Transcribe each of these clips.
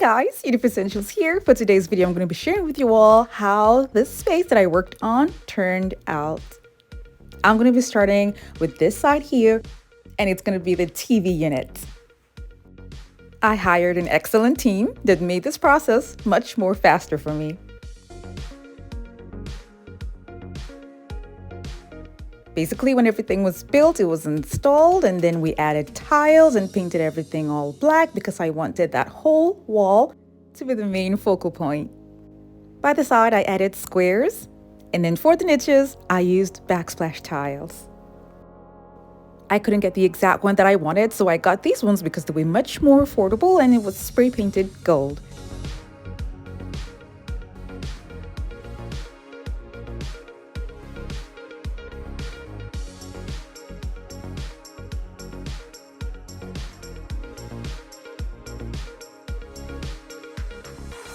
guys, Yoduvh Essentials here. For today's video, I'm going to be sharing with you all how this space that I worked on turned out. I'm going to be starting with this side here, and it's going to be the TV unit. I hired an excellent team that made this process much more faster for me. Basically, when everything was built, it was installed, and then we added tiles and painted everything all black because I wanted that whole wall to be the main focal point. By the side, I added squares, and then for the niches, I used backsplash tiles. I couldn't get the exact one that I wanted, so I got these ones because they were much more affordable and it was spray painted gold.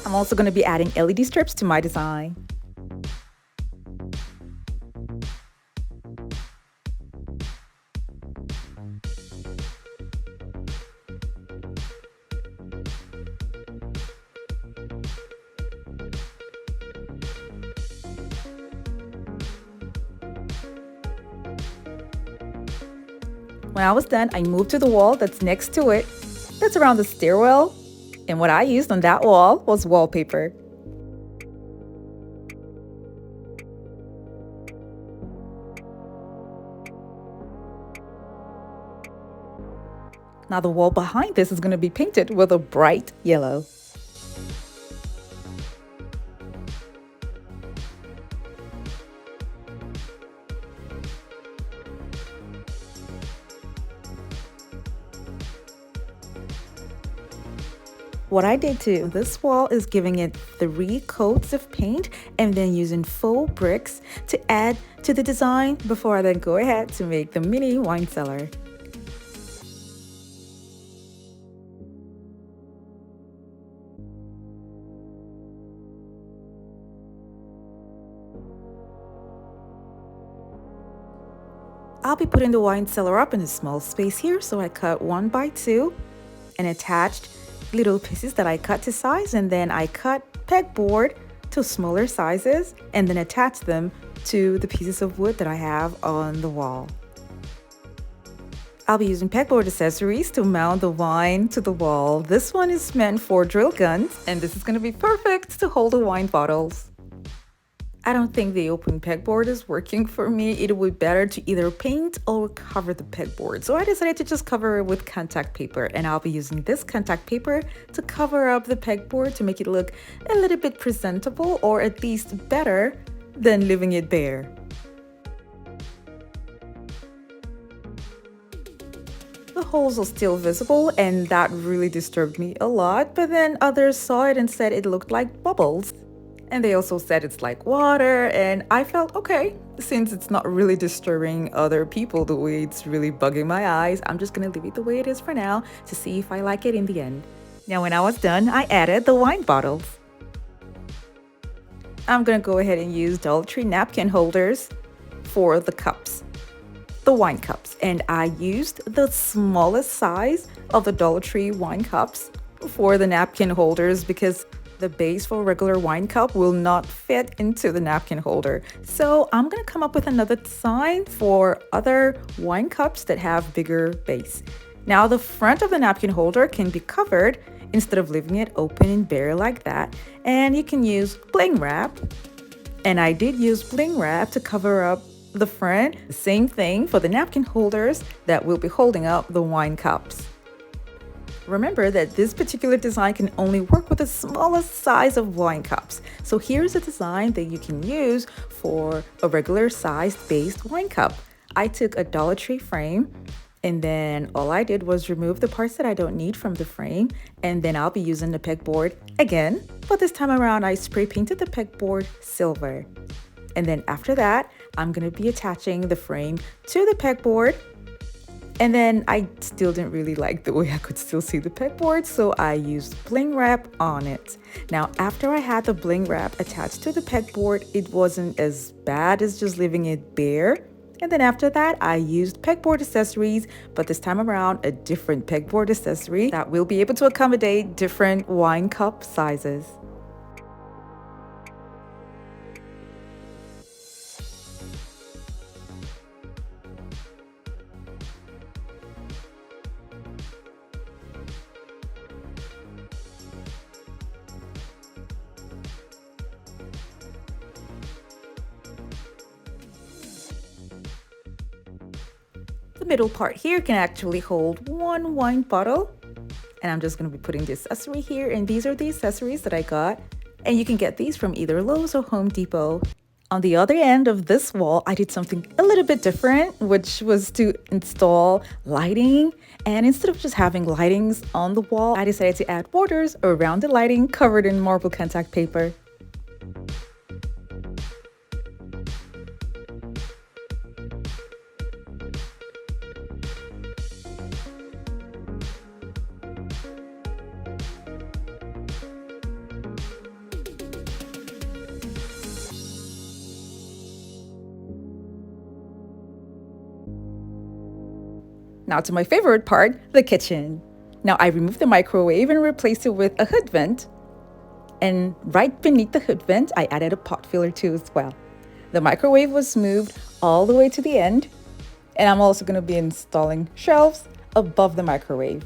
I'm also going to be adding LED strips to my design. When I was done, I moved to the wall that's next to it. That's around the stairwell. And what I used on that wall was wallpaper. Now the wall behind this is going to be painted with a bright yellow. What I did to this wall is giving it 3 coats of paint and then using faux bricks to add to the design before I then go ahead to make the mini wine cellar. I'll be putting the wine cellar up in a small space here, so I cut 1 by 2 and attached little pieces that I cut to size, and then I cut pegboard to smaller sizes and then attach them to the pieces of wood that I have on the wall. I'll be using pegboard accessories to mount the wine to the wall. This one is meant for drill guns, and this is going to be perfect to hold the wine bottles. I don't think the open pegboard is working for me. It would be better to either paint or cover the pegboard. So I decided to just cover it with contact paper, and I'll be using this contact paper to cover up the pegboard to make it look a little bit presentable, or at least better than leaving it bare. The holes are still visible, and that really disturbed me a lot, but then others saw it and said it looked like bubbles. And they also said it's like water, and I felt okay, since it's not really disturbing other people the way it's really bugging my eyes, I'm just gonna leave it the way it is for now to see if I like it in the end. Now when I was done, I added the wine bottles. I'm gonna go ahead and use Dollar Tree napkin holders for the cups, the wine cups, and I used the smallest size of the Dollar Tree wine cups for the napkin holders because the base for a regular wine cup will not fit into the napkin holder. So I'm gonna come up with another design for other wine cups that have bigger base. Now the front of the napkin holder can be covered instead of leaving it open and bare like that. And you can use bling wrap. And I did use bling wrap to cover up the front. The same thing for the napkin holders that will be holding up the wine cups. Remember that this particular design can only work with the smallest size of wine cups. So here's a design that you can use for a regular sized based wine cup. I took a Dollar Tree frame, and then all I did was remove the parts that I don't need from the frame, and then I'll be using the pegboard again, but this time around I spray painted the pegboard silver. And then after that, I'm going to be attaching the frame to the pegboard. And then I still didn't really like the way I could still see the pegboard, so I used bling wrap on it. Now, after I had the bling wrap attached to the pegboard, it wasn't as bad as just leaving it bare. And then after that, I used pegboard accessories, but this time around, a different pegboard accessory that will be able to accommodate different wine cup sizes. The middle part here can actually hold one wine bottle. And I'm just going to be putting the accessory here. And these are the accessories that I got. And you can get these from either Lowe's or Home Depot. On the other end of this wall, I did something a little bit different, which was to install lighting. And instead of just having lightings on the wall, I decided to add borders around the lighting covered in marble contact paper. Now to my favorite part, the kitchen. Now I removed the microwave and replaced it with a hood vent. And right beneath the hood vent, I added a pot filler too as well. The microwave was moved all the way to the end. And I'm also going to be installing shelves above the microwave.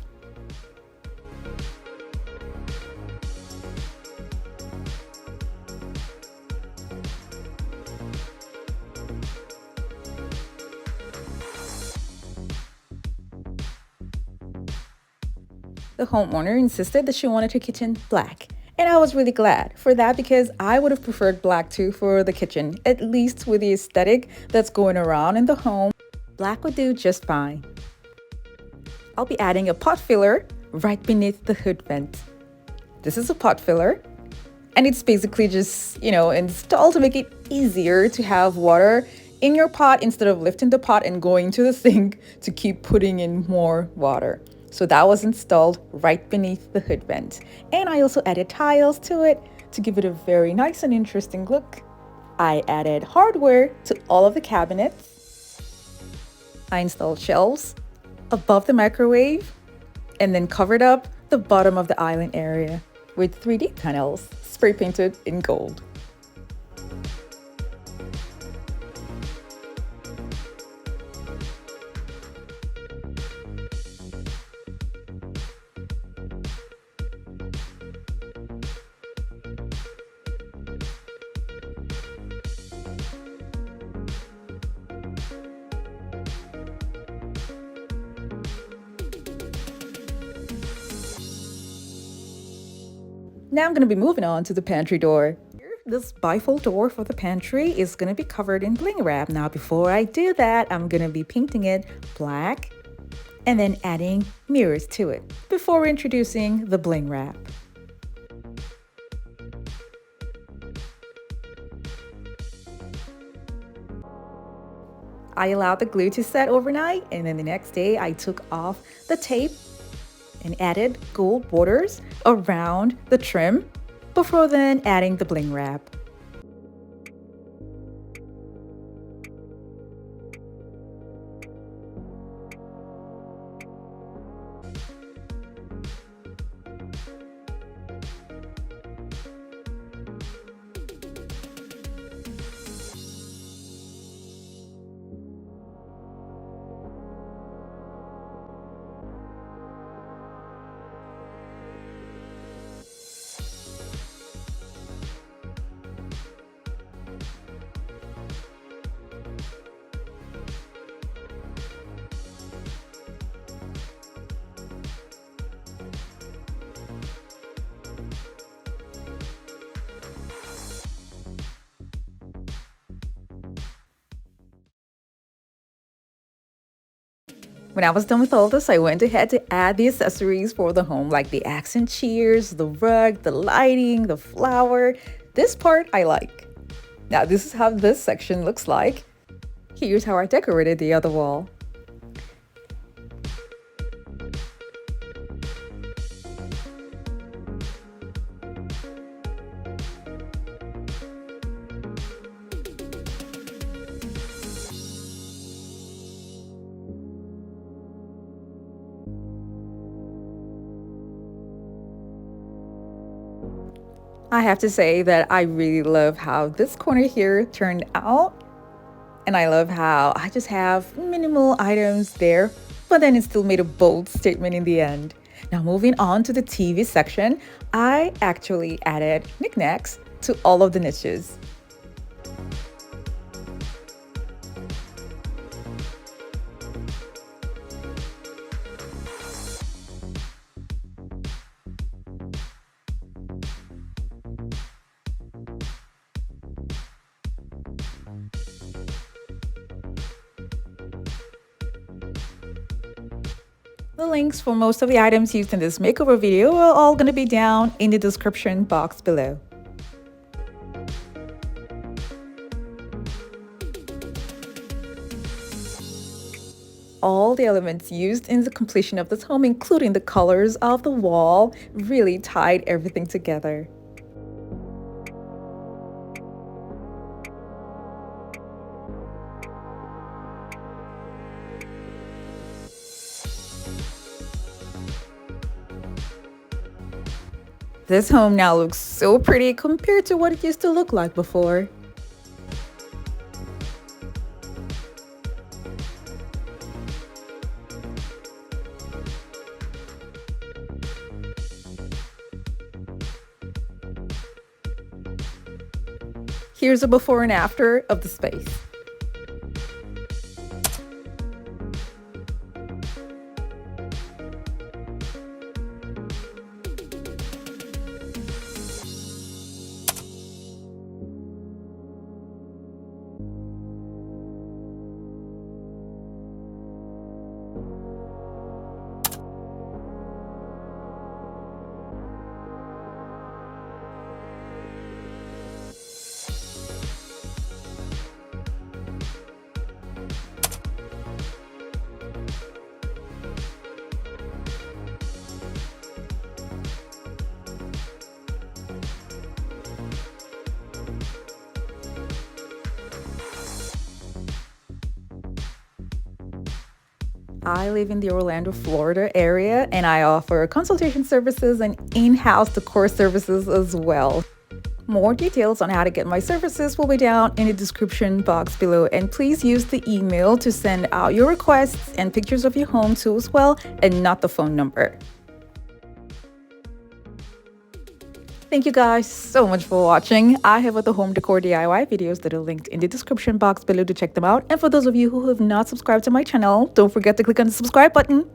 The homeowner insisted that she wanted her kitchen black. And I was really glad for that because I would have preferred black too for the kitchen, at least with the aesthetic that's going around in the home. Black would do just fine. I'll be adding a pot filler right beneath the hood vent. This is a pot filler, and it's basically just, installed to make it easier to have water in your pot instead of lifting the pot and going to the sink to keep putting in more water. So that was installed right beneath the hood vent. And I also added tiles to it to give it a very nice and interesting look. I added hardware to all of the cabinets. I installed shelves above the microwave and then covered up the bottom of the island area with 3D panels spray painted in gold. Now I'm going to be moving on to the pantry door. This bifold door for the pantry is going to be covered in bling wrap. Now before I do that, I'm going to be painting it black and then adding mirrors to it before introducing the bling wrap. I allowed the glue to set overnight, and then the next day I took off the tape and added gold borders around the trim before then adding the bling wrap. When I was done with all this, I went ahead to add the accessories for the home, like the accent chairs, the rug, the lighting, the flower. This part I like. Now this is how this section looks like. Here's how I decorated the other wall. I have to say that I really love how this corner here turned out. And I love how I just have minimal items there, but then it still made a bold statement in the end. Now moving on to the TV section, I actually added knickknacks to all of the niches. The links for most of the items used in this makeover video are all going to be down in the description box below. All the elements used in the completion of this home, including the colors of the wall, really tied everything together. This home now looks so pretty compared to what it used to look like before. Here's a before and after of the space. I live in the Orlando, Florida area, and I offer consultation services and in-house decor services as well. More details on how to get my services will be down in the description box below, and please use the email to send out your requests and pictures of your home too as well, and not the phone number. Thank you guys so much for watching. I have other home decor DIY videos that are linked in the description box below to check them out. And for those of you who have not subscribed to my channel, don't forget to click on the subscribe button